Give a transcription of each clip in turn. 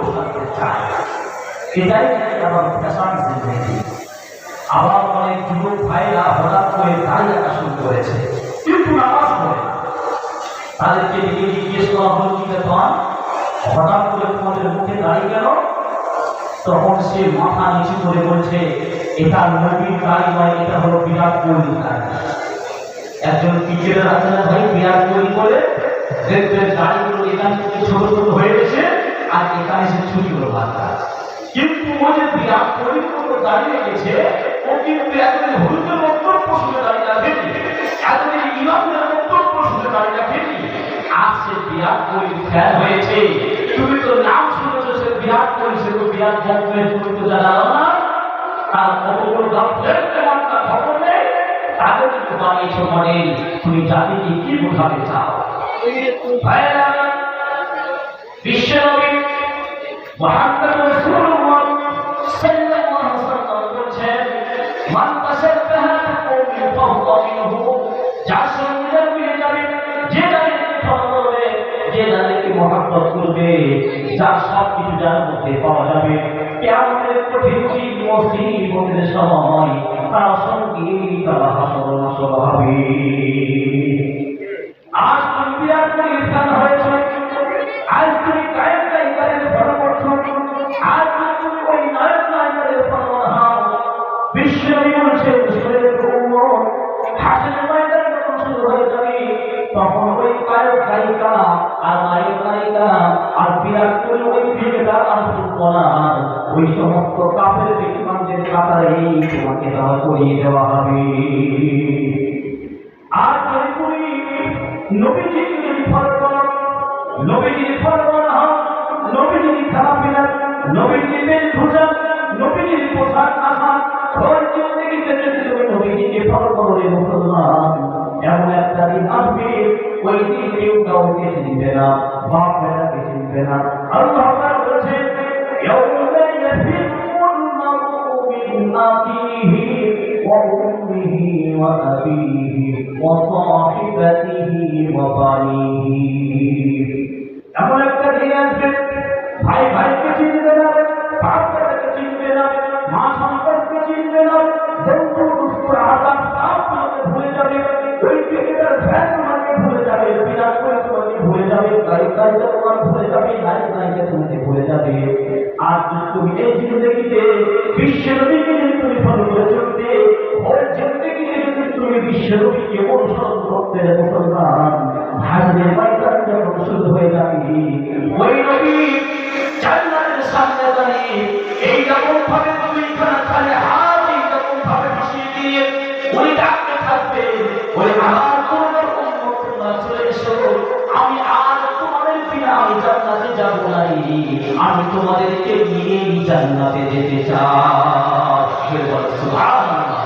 বসাতে চায়। এটাই আমার ফ্যাশন জিন্দেগি। আবার অনেক যুবক ভাইরা হঠাৎ করে দাঁড়িয়ে রাখা শুরু করেছে, কিন্তু নামাজ পড়ে না। তাদেরকে ডেকে জিজ্ঞেস করা হলো, কি ব্যাপার, হঠাৎ করে তোমাদের মুখে দাঁড়িয়ে গেল? তখন সে মাথা নিচু করে বলছে, এটা নবীর দাড়ি নয়, এটা হলো বিরাট কোহলির দাড়ি। একজন ক্রিকেটার আছে না ভাই, বিরাট কোহলি বলে, দেখবেন দাড়িগুলো এখান থেকে ছোট ছোট হয়ে গেছে আর এখানে সে ছুটিগুলো বাঁধা। কিন্তু ও যে বিরাট কোহলির মতো দাঁড়িয়ে গেছে, ও কিন্তু এতদিন হলুদের বক্তব্য শুনে দাঁড়িয়ে রাখেনি, এতদিন ইমামের বক্তব্য শুনে দাঁড়িয়ে রাখেনি। আজ সে বিরাট কোহলির ফ্যান হয়েছে। তুমি তো নাম শুনেছো সে বিরাট কোহলি, সে তো বিরাট বক্তব্যের, তুমি তো জানো না তার কতগুলো গার্লফ্রেন্ড তোমার তার খবর নেই। তাদের কিন্তু বানিয়েছ মডেল, তুমি জাতিকে কি বোঝাতে চাও? বিশ্বনবী মুহাম্মদ রাসূলুল্লাহ সাল্লাল্লাহু আলাইহি ওয়াসাল্লাম বলেছেন, মান তাশাব্বাহা বিকওমিন ফাহুয়া মিনহুম। যার সঙ্গে মিলে যাবে, যে যাদেরকে ফলো করবে, যে যাদেরকে মহব্বত করবে, যার সব কিছু যার মধ্যে পাওয়া যাবে, কিয়ামতের কঠিন মুসিবতের সময় তার সঙ্গে তারা হাসর নাসর হবে। আজ তুমি বিরাট কোহলির ফ্যান হয়েছ, আজ তুমি গায়ক গায়িকাদের ফলো করছো, আজ তুমি ওই নায়ক নায়িকাদের ফলো হও। বিশ্বনবী বলেছেন, হাসরের ময়দানে যখন শুরু হয়ে যাবে, তখন ওই গায়ক গায়িকা আর নায়ক নায়িকা আর বিরাট কোহলি, ওই ক্রিকেটার আর ফুটবলার, ওই সমস্ত কাফের বেঈমানদের কাতারে তোমাকে দাঁড় করিয়ে দেওয়া হবে। আর যদি নবীজিকে যদি ফলো করো, নবীজির ফলো করা হয়, নবীজির খারাপিনা, নবীজির বেশভূষা, নবীজির পোশাক আশাক, ওই জিন্দেগিতে যদি তুমি নবীজিকে ফলো করো রে মুসলমান, এমন একটা দিন আসবে, ওই দিন কেউ কাউকে চিনবে না, বাপ বেটাকে চিনবে না। আল্লাহ তাআলা বলেছেন, ইয়াউমা ইয়াফিরুল মার'উ মিন আখিহি ওয়া উম্মিহি ওয়া আবিহি ওয়া সাহিবাতিহি ওয়া বানিহি। এমন একটা দিন আসবে, ভাই ভাইকে চিনবে না, বাপ বেটাকে চিনবে না, মা সন্তানকে চিনবে না, বন্ধু দুস্থ আদাব সব তোমাকে ভুলে যাবে, ওই ক্রিকেটার ফ্যান তোমাকে ভুলে যাবে, বিরাট কোহলি তোমাকে ভুলে যাবে, গায়ক গায়িকা তোমাকে ভুলে যাবে, নায়ক নায়িকা তোমাকে ভুলে যাবে। আর তুমি এই জিন্দেগিতে বিশ্বনবীকে যদি তুমি ফলো করে চলতে, ওই জিন্দেগিতে যদি তুমি বিশ্বনবীকে অনুসরণ করতে মুসলমান, হাসরের ময়দানে যখন শুরু হয়ে যাবে, ওই নবী জান্নাতের সামনে দাঁড়িয়ে এই যেমন ভাবে তুমি খালি হাত এই যেমন ভাবে ভাসিয়ে দিয়ে ওই ডাকতে থাকবে, ওই আমার তোমার উম্মতরা চলে এসো, আমি আর তোমাদের বিনা আমি জান্নাতে যাব নাই, আমি তোমাদেরকে নিয়ে জান্নাতে যেতে চাই। সুবহানাল্লাহ।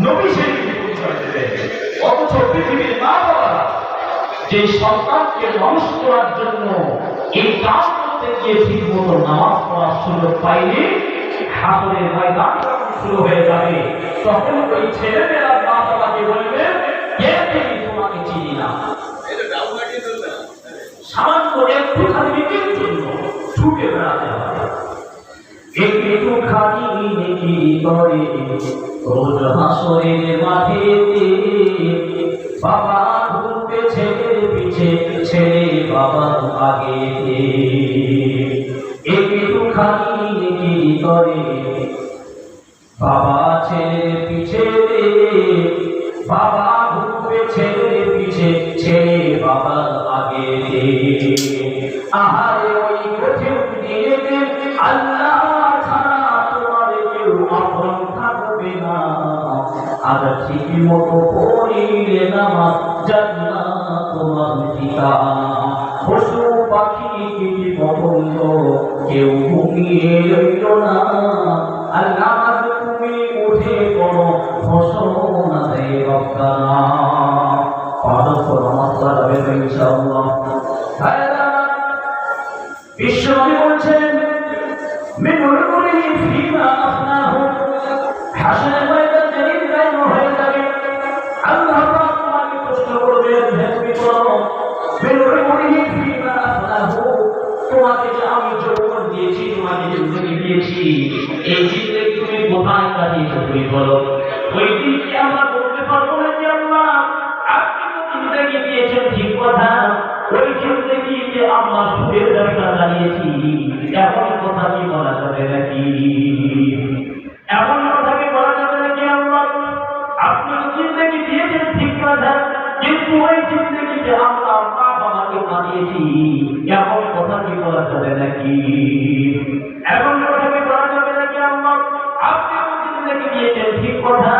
নবী সেই পরিচয় দেবে, অথচ পৃথিবীর মা বাবারা যে সন্তানকে মানুষ করার জন্য এই কাজ করতে গিয়ে ঠিক মতো নামাজ পড়ার সুযোগ পাইনি, হাসরের ময়দান শুরু হয়ে যাবে, তখন ওই ছেলেমেয়েরা মা বাবাকে বলবে, কে তুমি, তোমাকে চিনি না। সামান্য একটুখানি নেকির জন্য ছুটে বেড়াতে হবে, একটুখানি নেকি করে রোজ হাসরের মাঠেতে বাবা ঘুরবে ছেলের পিছে, ছেলে বাবা আগে, একটুখানি নেকি করে বাবা ছেলের পিছে, বাবা ঘুরবে ছেলের পিছে, ছেলে বাবা আগে। আহারে ওই কঠিন দিনেতে আল্লাহ ছাড়া তোমার কেউ আপন থাকবে না, আর ঠিক মতো পড়িলে নামাজ জান্নাত তোমার ঠিকানা। পশু পাখি কীট পতঙ্গ কেউ ঘুমিয়ে রইল না, আর নামাজ তুমি উঠে পড়ো, ঘোষণা দেয় রব্বানা। পাঁচ নামাজ পড়াবে ইনশাআল্লাহ। বিশ্বনবী বলছেন, মিনুল মুরিহি ফিমা আফনাহু, হাসরের ময়দানে নির্ধারিত হয়ে যাবে, আল্লাহ পাক তোমাকে প্রশ্ন করবেন, হে তুমি বলো মিনুল মুরিহি ফিমা আফনাহু, তোমাকে যে আমি যৌবন এই জিন্দেগি তুমি কোথায় কাটিয়েছো তুমি বলো। ওই দিন কি আমরা বলতে পারবো না যে আল্লাহ আপনি তো জিন্দেগি দিয়েছেন ঠিক কথা, ওই জিন্দেগিতে আমরা সুখের ব্যবসা চালিয়েছি, এমন কথা কি বলা যাবে নাকি? এমন কথা কি বলা যাবে নাকি? আল্লাহ আপনি তো জিন্দেগি দিয়েছেন ঠিক কথা, কিন্তু ওই জিন্দেগিতে আমরা মা বাবাকে মানিয়েছি, এমন কথা কি বলা যাবে নাকি? এমন কথা কি বলা যাবে নাকি? আল্লাহ আপনি তো জিন্দেগি দিয়েছেন ঠিক কথা,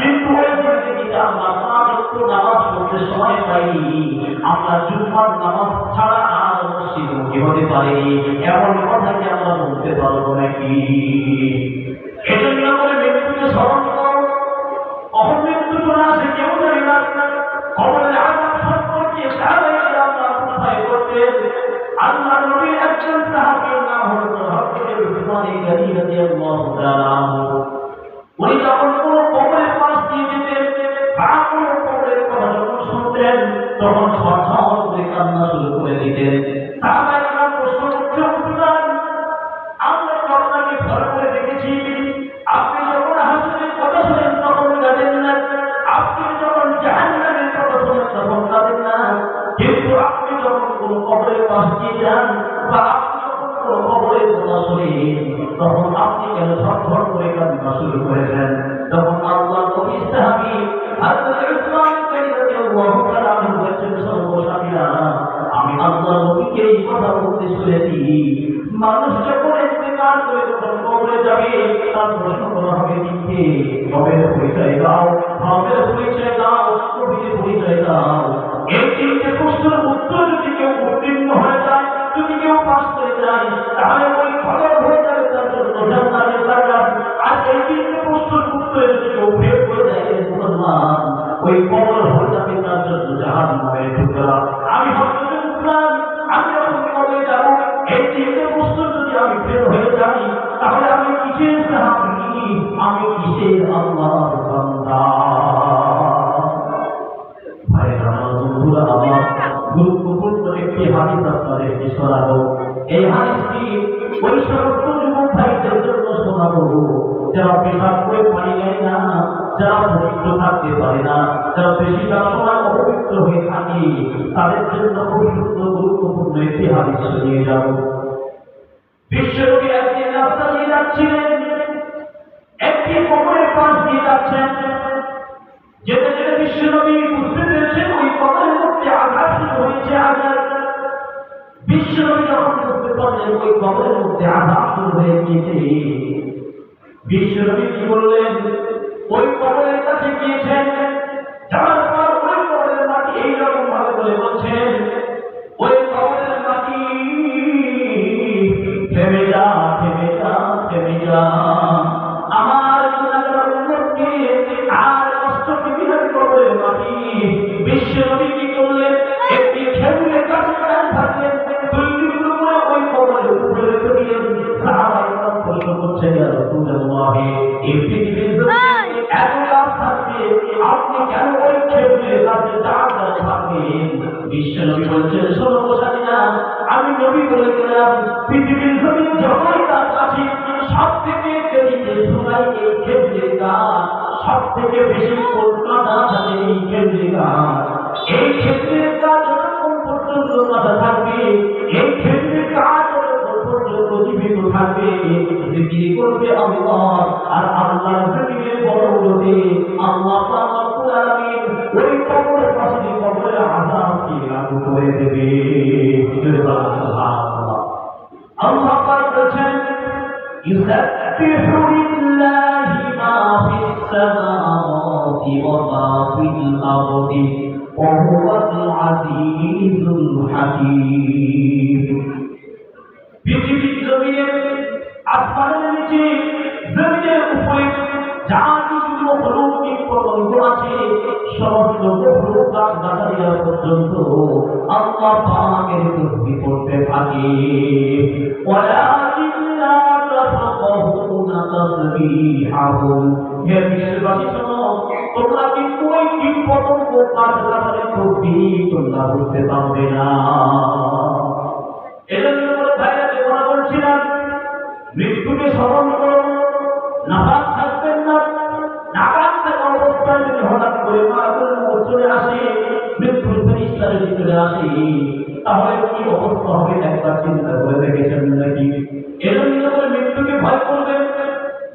কিন্তু ওই জিন্দেগিতে আমরা পাঁচ ওয়াক্ত নামাজ পড়তে সময় পাইনি, আমরা জুমার নামাজ ছাড়া আর মসজিদে হতে পারি, এমন কথা কি আমরা বলতে পারবো নাকি? এজন্য আমরা মৃত্যুকে স্মরণ করব। কখন মৃত্যু চলে আসে কেউ জানি না। কবরের আযাব সম্পর্কে সাহাবায়ে আমরা কোথায় করতেন? আল্লাহ নবীর একজন সাহাবীর নাম হলো হযরত উসমান গনি রাদিয়াল্লাহু তাআলা আনহু। উনি যখন কোনো কবরের পাশ দিয়ে যেতেন বা কোনো কবরের কথা যখন শুনতেন, তখন ঝরঝর করে কান্না শুরু করে দিতেন। সাহাবায়ে কেরাম প্রশ্ন করতে উসমান, আমরা তো আপনাকে ভালো করে দেখেছি, আপনি যখন হাসরের কথা শোনেন তখন কাঁদেন না, আপনি যখন জাহান্নামের কথা শোনেন তখন কাঁদেন না, কিন্তু আপনি যখন কোনো কবরের পাশ দিয়ে যান বা আপনি যখন কোনো কবরের কথা শোনেন তখন আপনি কেন ঝরঝর করে কান্না শুরু করেছেন? তখন আল্লাহর নবী সাহাবী হযরত উসমান গনি রাদিয়াল্লাহু তাআলা আনহু বলেছেন, সর্বসাথীরা আমি আল্লাহর নবীকে এই কথা বলতে শুনেছি, মানুষ যখন ইন্তেকাল করে যখন কবরে যাবে তার প্রশ্ন করা হবে দিকে, কবরের পরিচয় দাও, কবরের পরিচয় দাও, কবরের পরিচয় দাও। এই তিনটে প্রশ্নের উত্তর যদি কেউ উত্তীর্ণ হয়ে যায়, যদি কেউ পাস করে যায়, তাহলে ওই খবর হয়ে যাবে তার জন্য জান্নাতের বাগান। আর এই তিনটে প্রশ্নের উত্তরে যদি কেউ ফেল করে যায় মুসলমান, ওই কবর হয়ে যাবে তার জন্য জাহান্নামের টুকরা। আমি হযরত উসমান, আমি যখন কবরে যাব, এই তিনটে প্রশ্ন যদি আমি ফেল হয়ে যাই, তাহলে আমি কিসের সাহাবী, আমি কিসের আল্লাহর বান্দা? ভাইরা বন্ধুরা আমার, গুরুত্বপূর্ণ একটি হাদিস আপনাদেরকে শোনাবো। এই হাদিসটি ওই সমস্ত যুবক ভাইদের জন্য শোনাবো যারা পেশাব করে পানি নেয় না, যারা পবিত্র থাকতে পারে না, যারা বেশিরভাগ সময় অপবিত্র হয়ে থাকে, তাদের জন্য খুব সুন্দর গুরুত্বপূর্ণ একটি হাদিস শুনিয়ে যাব। বিশ্বনবী একদিন রাস্তা দিয়ে যাচ্ছিলেন, একটি কবরের পাশ দিয়ে যাচ্ছেন। যেতে যেতে বিশ্বনবী বুঝতে পেরেছেন ওই কবরের মধ্যে আঘাত শুরু হয়েছে। আঘাত বিশ্বনবী যখন বুঝতে পারলেন ওই কবরের মধ্যে আঘাত শুরু হয়ে গিয়েছে, বিশ্বনবী কি বললেন? ওই কবরের কাছে গিয়েছেন, যাওয়ার পর ওই কবরের মাটি এইরকম ভাবে বলে বলছেন, ওই কবরের মাটি থেমে যা, থেমে যা, থেমে যা, আমার গুনাহগার উম্মতকে আর কষ্ট দিবি না কবরের মাটি। বিশ্বনবী কি করলেন? একটি খেজুরের গাছের ডাল থাকলেন, দুই টুকরো করে ওই কবরের উপরে রেখে দিলেন। সাহাবায়ে কেরাম প্রশ্ন করছেন, ইয়া রাসূলুল্লাহ, এই পৃথিবীর জমিনে এত গাছ থাকবে, আপনি কেন ওই খেজুরের গাছের ডাল থাকবেন? বিশ্বনবী বলছেন, শোনো সাথীরা, আমি নবী বলে গেলাম, পৃথিবীর জমিনে যতই গাছ আছে সব থেকে দেরিতে শোনাই এই খেজুরের গাছ, সব থেকে বেশি কাঁটা থাকে এই খেজুরের গাছ। এই খেজুরের গাছ যতক্ষণ পর্যন্ত কাঁটা থাকবে, এই খেজুরের গাছ যতক্ষণ পর্যন্ত জীবিত থাকবে, জিকির করবে আল্লাহ। আর আল্লাহর জিকিরের বরকতে আল্লাহ পাক রব্বুল আলামিন ওই কবরের পাশে কবরের আযাবকে লাগু করে দেবে। সুবহানাল্লাহ। আল্লাহ পাক বলেছেন, ইউসাব্বিহু লিল্লাহি মা ফিস সামাওয়াতি ওয়া মা ফিল আরদি ওয়া হুয়াল আজিজুল হাকীম। পৃথিবীর জমিনে, আসমানের নিচে, জমিনের উপরে যা কিছু মখলুক পতঙ্গ আছে, সমস্ত মখলুক গাছগাছালিরা পর্যন্ত আল্লাহ পাকের তাসবিহ করতে থাকে। ওয়ালাকিন লা তাফকাহুনা তাসবিহাহুম। হে বিশ্ববাসী শোনো, তোমরা কিন্তু ওই কীট পতঙ্গ গাছগাছালির তাসবিহ তোমরা বুঝতে পারবে না। এজন্য ভাইরা যে কথা বলছিলাম, মৃত্যুকে স্মরণ করো, ফেরেশতারা ভিতরে আসে, তাহলে কি অবস্থা হবে একবার চিন্তা করে দেখেছেন নাকি? এজন্য করে মৃত্যুকে ভয় করবেন,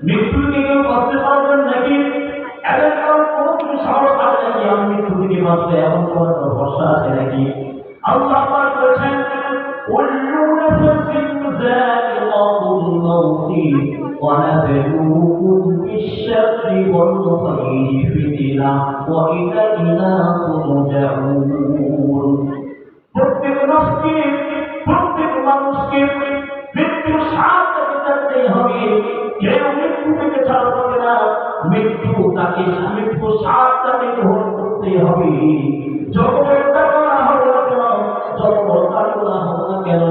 মৃত্যুকে কেউ বাঁচতে পারবেন নাকি? এমন কোনো কিছু সাহস আছে নাকি আমি মৃত্যু থেকে বাঁচবো, এমন কোনো ভরসা আছে নাকি? আল্লাহ পাক বলেছেন কুল্লু নাফসিন যায়িকাতুল মাউতি ওয়া নাবলুকুম বিশ-শাররি ওয়াল খায়রি ফিতনা ওয়া ইলাইনা তুরজাউন। প্রত্যেক নফসকে, প্রত্যেক মানুষকে মৃত্যুর স্বাদ পেতে হবে। কেউ মৃত্যু থেকে ছাড়া পাবে না, মৃত্যু তাকে, মৃত্যুর স্বাদ তাকে গ্রহণ করতে হবে। যত বড় কারণা হোক না কেন, যত বড় কারণা হোক না কেন,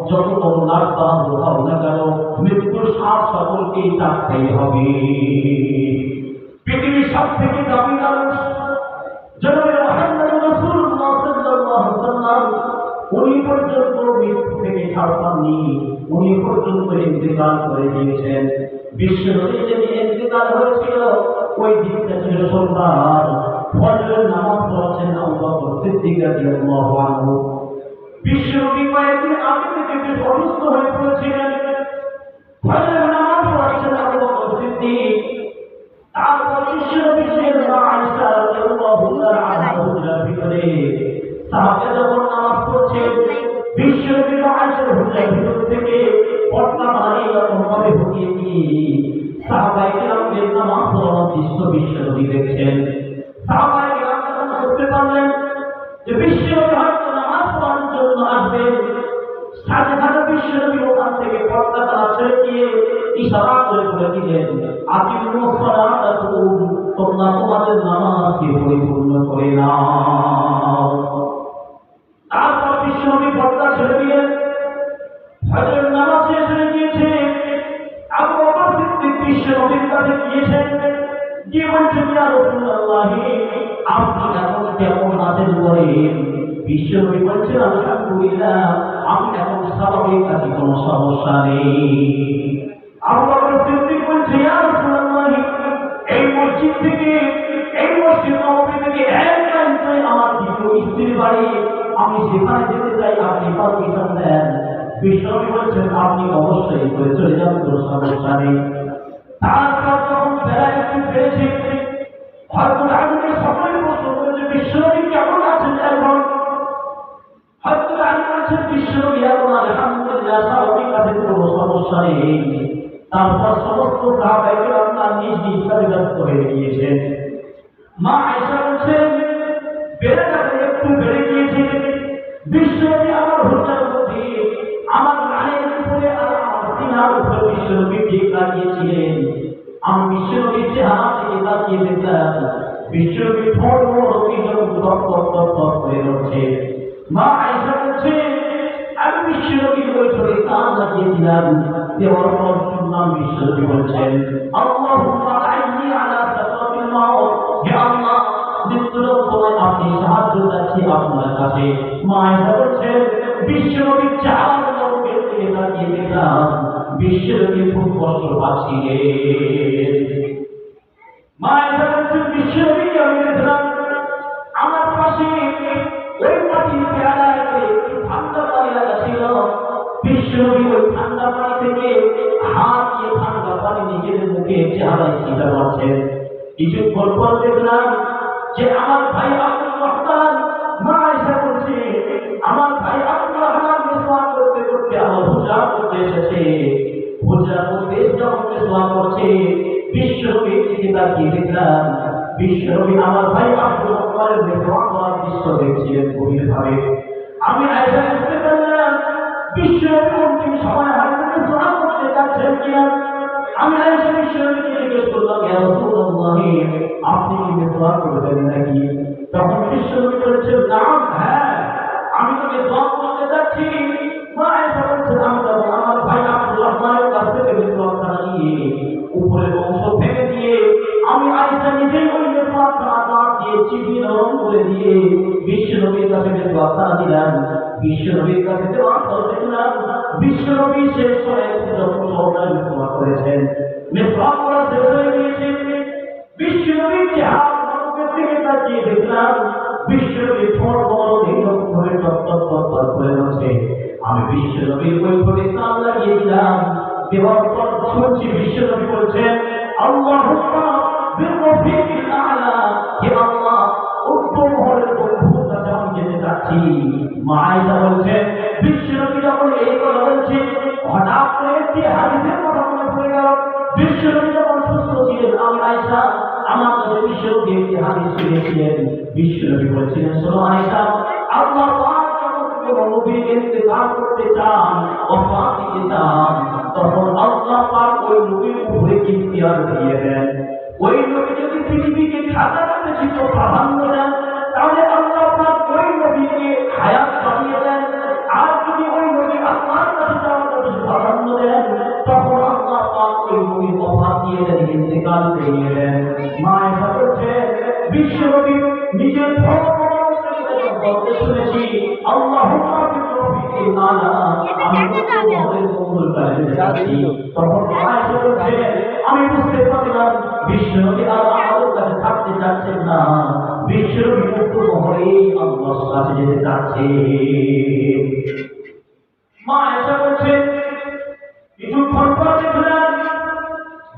যত বড় লাভবান হোক না কেন, মৃত্যুর স্বাদ সকলকেই চাকতেই হবে। পৃথিবীর সব থেকে দামি মানুষ জনাবে মুহাম্মদ রাসূলুল্লাহ সাল্লাল্লাহু আলাইহি ওয়াসাল্লাম, উনি পর্যন্ত মৃত্যু থেকে ছাড় পাননি, উনি পর্যন্ত ইন্তেকাল করে দিয়েছেন। বিশ্বনবী যেদিন ইন্তেকাল হয়েছিল ওই দিনটা ছিল সোমবার। ফজরের নামাজ পড়াচ্ছেন আবু বকর সিদ্দিক রাদিয়াল্লাহু আনহু। বিশ্বনবী কয়েকদিন আগে থেকে বেশ অসুস্থ হয়ে পড়েছিলেন। ফজরের নামাজ পড়াচ্ছেন আবু বকর সিদ্দিক। তারপর বিশ্বনবী মা আয়েশা রাদিয়াল্লাহু আনহার হুজরার ভিতরে সাহাবা যখন নামাজ পড়ছে, বিশ্বনবী মা আয়েশার হুজরার ভিতর থেকে পর্দা মারিয়ে এরকমভাবে ঢুকিয়ে দিয়ে সাহাবায়ে কেরামদের নামাজ পড়ানোর দৃশ্য বিশ্বনবী দেখছেন। সাহাবায়ে কেরাম যখন বুঝতে পারলেন যে বিশ্বনবী হয়তো নামাজ পড়ানোর জন্য আসবেন, সাথে সাথে বিশ্বনবী ওখান থেকে পর্দাটা ছেড়ে দিয়ে ইশারা করে বলে দিলেন, আকিমুস সালাতা, তোমরা তোমাদের নামাজকে পরিপূর্ণ করে নাও। তারপর বিশ্বনবী পর্দা ছেড়ে দিলেন। ফজরের নামাজ শেষ হয়ে গিয়েছে। আবু বকর সিদ্দিক বিশ্বনবীর কাছে গিয়েছেন, গিয়ে বলছেন, ইয়া রাসূলুল্লাহ, আপনি এখন কেমন আছেন বলেন? বিশ্বনবী বলছেন, আলহামদুলিল্লাহ, আমি এখন স্বাভাবিক আছি, কোনো সমস্যা নেই। আবু বকর সিদ্দিক বলছে, ইয়া রাসূলুল্লাহ, এই মসজিদ থেকে, এই মসজিদ নববী থেকে এক লাইন আমার দ্বিতীয় স্ত্রীর বাড়ি, আমি সেখানে যেতে চাই, আপনি পারমিশন দেন? বিশ্বনবী বলছেন, আপনি অবশ্যই করে চলে যান, কোনো সমস্যা নেই। তারপর যখন বেলা একটু বেড়েছে, হয়তো রাজনীতি সকলেই প্রশ্ন করেছে, বিশ্বনবী কেমন আছেন এখন? হয়তো রাজি বলছেন, বিশ্বনবী এখন আলহামদুলিল্লাহ স্বাভাবিক আছে, কোনো সমস্যা নেই। তারপর সমস্ত সাহাবায়ে কেরাম তার নিজ নিজ কাজে ব্যস্ত হয়ে গিয়েছেন। মা আয়েশা বলছেন, বেলাটা একটু বেড়ে গিয়েছে। বিশ্বনবী আমার হুজরার মধ্যে, আমার রানের উপরে আর আমার সিনার উপরে বিশ্বনবী ঠিক লাগিয়েছিলেন। আমি বিশ্বনবীর চেহারা থেকে তাকিয়ে দেখলাম, বিশ্বনবীর ঠোঁট করে রয়েছে। মা আয়েশা বলছে, আমি বিশ্বনবীর ওই ঠোঁটে কান লাগিয়েছিলাম, দেওয়ার পর শুনলাম বিশ্বনবী বলছেন, আল্লাহুম্মা আইনি আলা সাকরাতিল মাউত, হে আল্লাহ, মৃত্যুর সময় আপনি সাহায্য চাচ্ছি আপনার কাছে। মা আয়েশা বলছেন, বিশ্বনবীর চেহারার দিকে তাকিয়ে দেখলাম, বিশ্বনবী খুব কষ্ট পাচ্ছিলেন। মা আয়েশা বলছেন, বিশ্বনবীকে আমি দেখলাম আমার পাশে ওই মাটির পেয়ালায় ঠান্ডা পানি লাগা ছিল। বিশ্বনবী ওই ঠান্ডা পানি থেকে হাত দিয়ে ঠান্ডা পানি নিজের মুখে চেহারায় ছিটা মারছেন। কিছুক্ষণ পর দেখলাম যে আমার ভাই আব্দুর রহমান, মা আয়েশা বলছে, আমার ভাই আব্দুর রহমান মিসওয়াক করতে করতে আমার হুজরা করতে এসেছে। হুজরা করতে যখন মিসওয়াক করছে, বিশ্বনবীর দিকে তাকিয়ে দেখলাম, বিশ্বনবী আমার ভাই আব্দুর রহমানের মিসওয়াক করার দৃশ্য দেখছিলেন গভীরভাবে। আমি আয়েশা বুঝতে পারলাম বিশ্বনবী অন্তিম সময় হয়তো মিসওয়াক করতে যাচ্ছেন কিনা। আমি আয়েশা বিশ্বনবীকে জিজ্ঞেস করলাম, ইয়া রাসূলুল্লাহ, আপনি কি মিসওয়াক করবেন নাকি? তখন বিশ্বনবী বলছেন, নাম, হ্যাঁ, আমি তো মিসওয়াক করতে যাচ্ছি। মা আয়েশা বলছেন, আমি তখন আমার ভাই আব্দুর রহমানের কাছ থেকে মিসওয়াকটা নিয়ে উপরের অংশ ভেঙে দিয়ে আমি আয়েশা নিজেই ওই মিসওয়াকটা দাঁত দিয়ে চিবিয়ে নরম করে দিয়ে বিশ্বনবীর কাছে মিসওয়াকটা দিলাম। বিশ্বনবীর কাছে দেওয়ার পর দেখলাম বিশ্বনবী শেষ করে যখন সবাই মিসওয়াক করেছেন, মিসওয়াক করা শেষ হয়ে গিয়েছে। বিশ্বনবীর চেহারা মুখের দিকে তাকিয়ে দেখলাম, বিশ্বনবীর ঠোঁট বড় আমি বিশ্বনবীর বৈঠকে কান লাগিয়েছিলাম, দেওয়ার পর শুনছি বিশ্বনবী বলছেন আল্লাহুম্মা বিরফিকিল আ'লা, হে আল্লাহ উত্তম মহলের বন্ধুর কাছে আমি যেতে চাচ্ছি। মা আয়েশা বলছেন বিশ্বনবী যখন এই কথা বলছেন হঠাৎ করে একটি হাদিসের কথা মনে পড়ে গেল। বিশ্বনবী যখন সুস্থ ছিলেন আমি আয়েশা আমার কাছে বিশ্বনবী একটি হাদিস শুনিয়েছিলেন। বিশ্বনবী বলছিলেন শোনো আয়েশা, আল্লাহ পাক যখন নবীর ইন্তেকাল করতে চান, ওফাত দিতে চান, তখন আল্লাহ পাক ওই নবীর উপরে ইখতিয়ার দিয়ে দেন। ওই নবী যদি পৃথিবীকে খাজানাতে ছিল প্রাধান্য দেন, তাহলে আল্লাহ পাক ওই নবীকে হায়াত বাড়িয়ে দেন। আর যদি ওই নবী আল্লাহর কাছে যাওয়ার জন্য প্রাধান্য দেন, তখন আল্লাহ পাক ওই নবীর ওফাত দিয়ে দেন, ইন্তেকাল দিয়ে দেন। মা আয়েশা বলছে বিশ্বনবী নিজের বলতে শুনেছি আল্লাহুম্মা বিরফিকিল আ'লা, আমি মহলের বন্ধুর কাছে যাচ্ছি। তখন আয়েশা বলছে আমি বুঝতে পারলাম বিশ্বনবী আর আমাদের কাছে থাকতে চাচ্ছেন না, বিশ্বনবী মুক্ত মহলে আল্লাহর কাছে যেতে চাচ্ছে। মা আয়েশা বলছে কিছুক্ষণ পর দেখলাম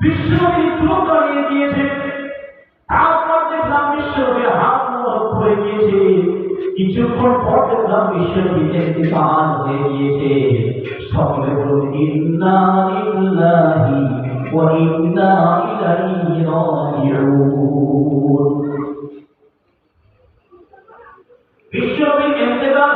বিশ্বনবী চুল দাঁড়িয়ে গিয়েছে, তারপর দেখলাম বিশ্বনবীর হাত মোবারক পড়ে গিয়েছে, কিছুক্ষণ পর দেখলাম বিশ্বনবী ইন্তেকাল হয়ে গিয়েছে। সকলে বলুন ইন্না লিল্লাহি ওয়া ইন্না ইলাইহি রাজিউন। বিশ্বনবী ইন্তেকাল